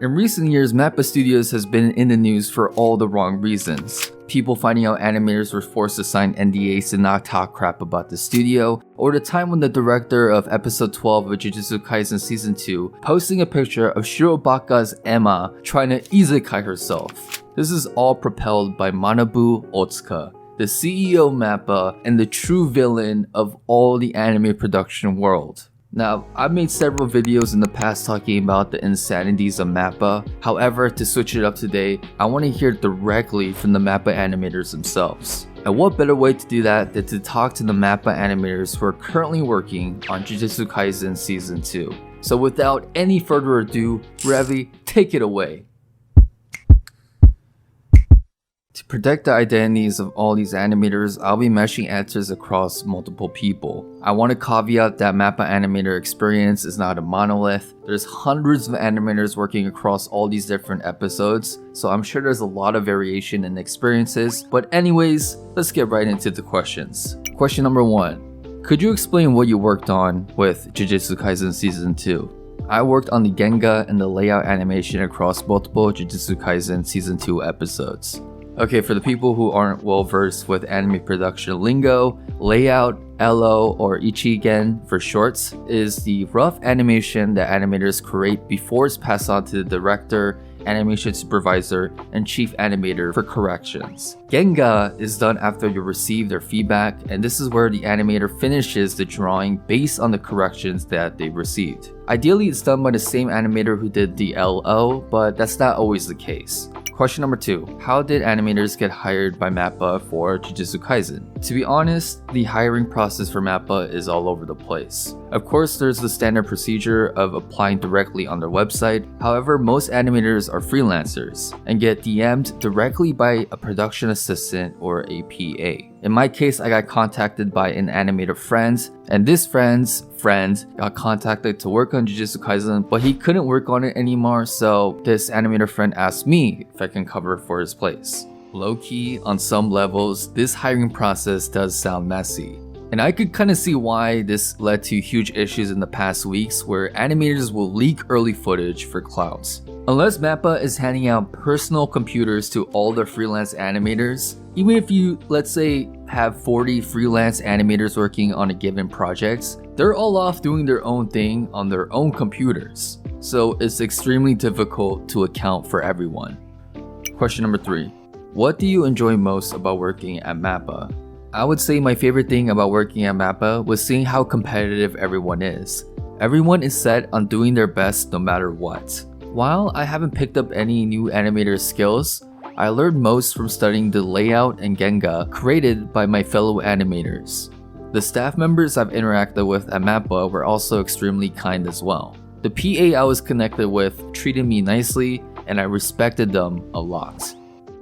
In recent years, MAPPA Studios has been in the news for all the wrong reasons. People finding out animators were forced to sign NDAs to not talk crap about the studio, or the time when the director of episode 12 of Jujutsu Kaisen season 2 posting a picture of Shirobaka's Emma trying to isekai herself. This is all propelled by Manabu Otsuka, the CEO of MAPPA and the true villain of all the anime production world. Now, I've made several videos in the past talking about the insanities of MAPPA. However, to switch it up today, I want to hear directly from the MAPPA animators themselves. And what better way to do that than to talk to the MAPPA animators who are currently working on Jujutsu Kaisen Season 2. So without any further ado, Ravi, take it away. To protect the identities of all these animators, I'll be meshing answers across multiple people. I want to caveat that MAPPA animator experience is not a monolith. There's hundreds of animators working across all these different episodes, so I'm sure there's a lot of variation in experiences. But anyways, let's get right into the questions. Question number 1. Could you explain what you worked on with Jujutsu Kaisen Season 2? I worked on the Genga and the layout animation across multiple Jujutsu Kaisen Season 2 episodes. Okay, for the people who aren't well versed with anime production lingo, layout, LO or Ichigen for shorts, is the rough animation that animators create before it's passed on to the director, animation supervisor, and chief animator for corrections. Genga is done after you receive their feedback, and this is where the animator finishes the drawing based on the corrections that they received. Ideally, it's done by the same animator who did the LO, but that's not always the case. Question number 2. How did animators get hired by MAPPA for Jujutsu Kaisen? To be honest, the hiring process for MAPPA is all over the place. Of course, there's the standard procedure of applying directly on their website. However, most animators are freelancers and get DM'd directly by a production assistant or a PA. In my case, I got contacted by an animator friend, and this friend's friend got contacted to work on Jujutsu Kaisen, but he couldn't work on it anymore, so this animator friend asked me if I can cover for his place. Low-key, on some levels, this hiring process does sound messy. And I could kind of see why this led to huge issues in the past weeks where animators will leak early footage for clout. Unless MAPPA is handing out personal computers to all their freelance animators, even if you, let's say, have 40 freelance animators working on a given project, they're all off doing their own thing on their own computers. So it's extremely difficult to account for everyone. Question number 3. What do you enjoy most about working at MAPPA? I would say my favorite thing about working at MAPPA was seeing how competitive everyone is. Everyone is set on doing their best no matter what. While I haven't picked up any new animator skills, I learned most from studying the layout and Genga created by my fellow animators. The staff members I've interacted with at MAPPA were also extremely kind as well. The PA I was connected with treated me nicely, and I respected them a lot.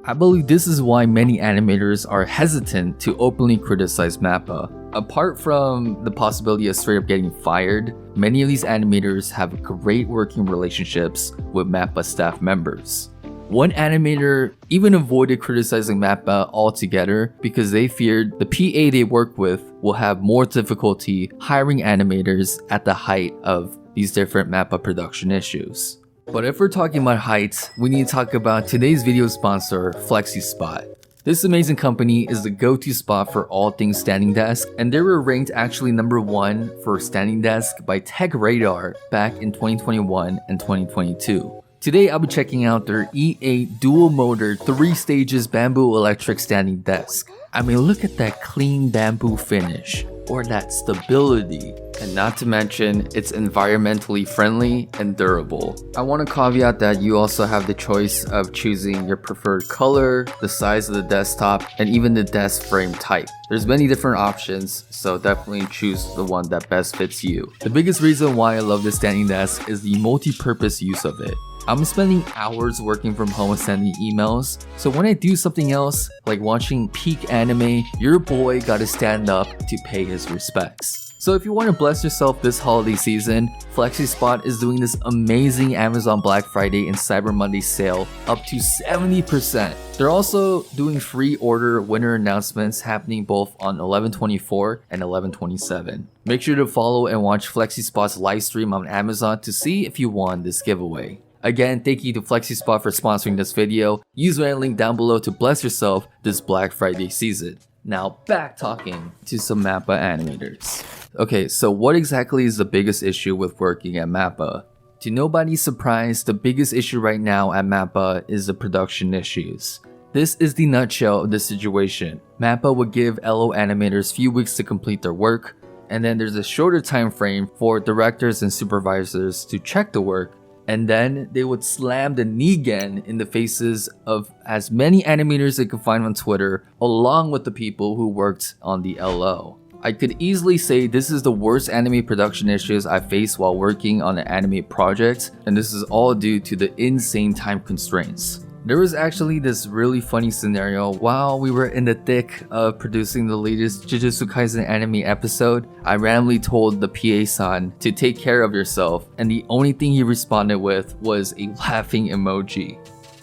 I believe this is why many animators are hesitant to openly criticize MAPPA. Apart from the possibility of straight up getting fired, many of these animators have great working relationships with MAPPA staff members. One animator even avoided criticizing MAPPA altogether because they feared the PA they work with will have more difficulty hiring animators at the height of these different MAPPA production issues. But if we're talking about heights, we need to talk about today's video sponsor, FlexiSpot. This amazing company is the go-to spot for all things standing desk, and they were ranked actually number 1 for standing desk by Tech Radar back in 2021 and 2022. Today I'll be checking out their E8 dual motor 3 stages bamboo electric standing desk. I mean, look at that clean bamboo finish, or that stability. And not to mention, it's environmentally friendly and durable. I want to caveat that you also have the choice of choosing your preferred color, the size of the desktop, and even the desk frame type. There's many different options, so definitely choose the one that best fits you. The biggest reason why I love this standing desk is the multi-purpose use of it. I'm spending hours working from home and sending emails, so when I do something else, like watching peak anime, your boy gotta stand up to pay his respects. So if you want to bless yourself this holiday season, FlexiSpot is doing this amazing Amazon Black Friday and Cyber Monday sale up to 70%. They're also doing free order winner announcements happening both on 11/24 and 11/27. Make sure to follow and watch FlexiSpot's live stream on Amazon to see if you won this giveaway. Again, thank you to FlexiSpot for sponsoring this video. Use my link down below to bless yourself this Black Friday season. Now back talking to some MAPPA animators. Okay, so what exactly is the biggest issue with working at MAPPA? To nobody's surprise, the biggest issue right now at MAPPA is the production issues. This is the nutshell of the situation. MAPPA would give LO animators few weeks to complete their work, and then there's a shorter time frame for directors and supervisors to check the work, and then they would slam the knee again in the faces of as many animators they could find on Twitter, along with the people who worked on the LO. I could easily say this is the worst anime production issues I faced while working on an anime project, and this is all due to the insane time constraints. There was actually this really funny scenario while we were in the thick of producing the latest Jujutsu Kaisen anime episode. I randomly told the PA-san to take care of yourself, and the only thing he responded with was a laughing emoji.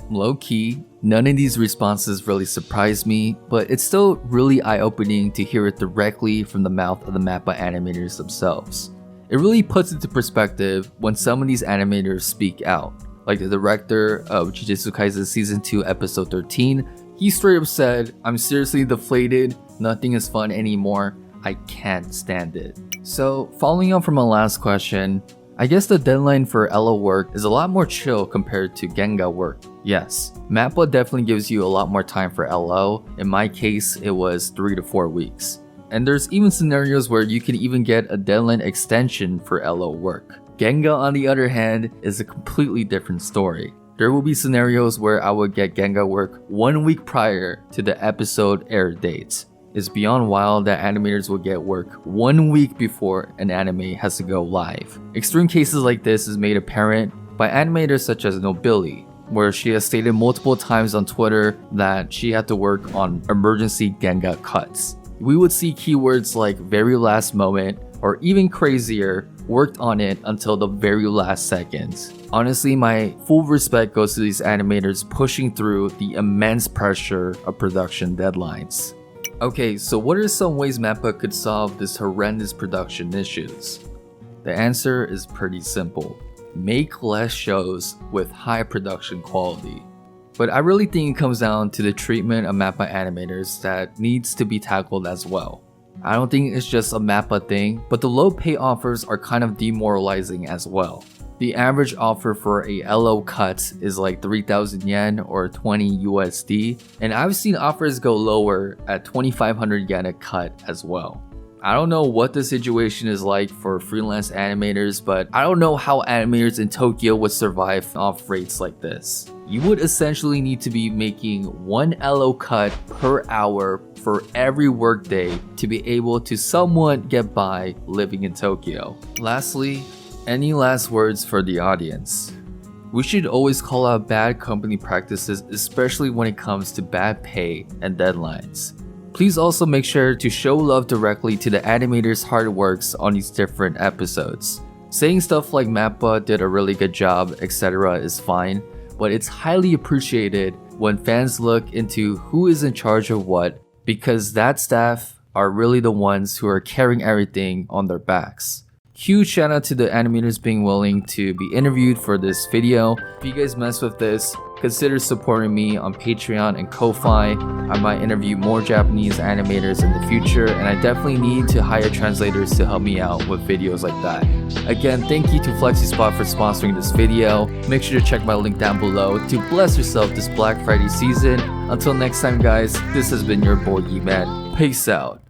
Low-key, none of these responses really surprised me, but it's still really eye-opening to hear it directly from the mouth of the MAPPA animators themselves. It really puts into perspective when some of these animators speak out. Like the director of Jujutsu Kaisen Season 2 Episode 13, he straight up said, "I'm seriously deflated, nothing is fun anymore, I can't stand it." So following up from my last question, I guess the deadline for LO work is a lot more chill compared to Genga work. Yes, MAPPA definitely gives you a lot more time for LO. In my case, it was 3 to 4 weeks. And there's even scenarios where you can even get a deadline extension for LO work. Genga, on the other hand, is a completely different story. There will be scenarios where I would get Genga work 1 week prior to the episode air date. It's beyond wild that animators will get work 1 week before an anime has to go live. Extreme cases like this is made apparent by animators such as Nobili, where she has stated multiple times on Twitter that she had to work on emergency Genga cuts. We would see keywords like very last moment, or even crazier, worked on it until the very last seconds. Honestly, my full respect goes to these animators pushing through the immense pressure of production deadlines. Okay, so what are some ways MAPPA could solve this horrendous production issues? The answer is pretty simple. Make less shows with high production quality. But I really think it comes down to the treatment of MAPPA animators that needs to be tackled as well. I don't think it's just a MAPPA thing, but the low pay offers are kind of demoralizing as well. The average offer for a LO cut is like 3,000 yen or 20 USD, and I've seen offers go lower at 2,500 yen a cut as well. I don't know what the situation is like for freelance animators, but I don't know how animators in Tokyo would survive off rates like this. You would essentially need to be making 1 LO cut per hour for every workday to be able to somewhat get by living in Tokyo. Lastly, any last words for the audience? We should always call out bad company practices, especially when it comes to bad pay and deadlines. Please also make sure to show love directly to the animators' hard works on these different episodes. Saying stuff like MAPPA did a really good job, etc. is fine, but it's highly appreciated when fans look into who is in charge of what, because that staff are really the ones who are carrying everything on their backs. Huge shout out to the animators being willing to be interviewed for this video. If you guys mess with this, consider supporting me on Patreon and Ko-Fi. I might interview more Japanese animators in the future, and I definitely need to hire translators to help me out with videos like that. Again, thank you to FlexiSpot for sponsoring this video. Make sure to check my link down below to bless yourself this Black Friday season. Until next time guys, this has been your boy E-Man. Peace out.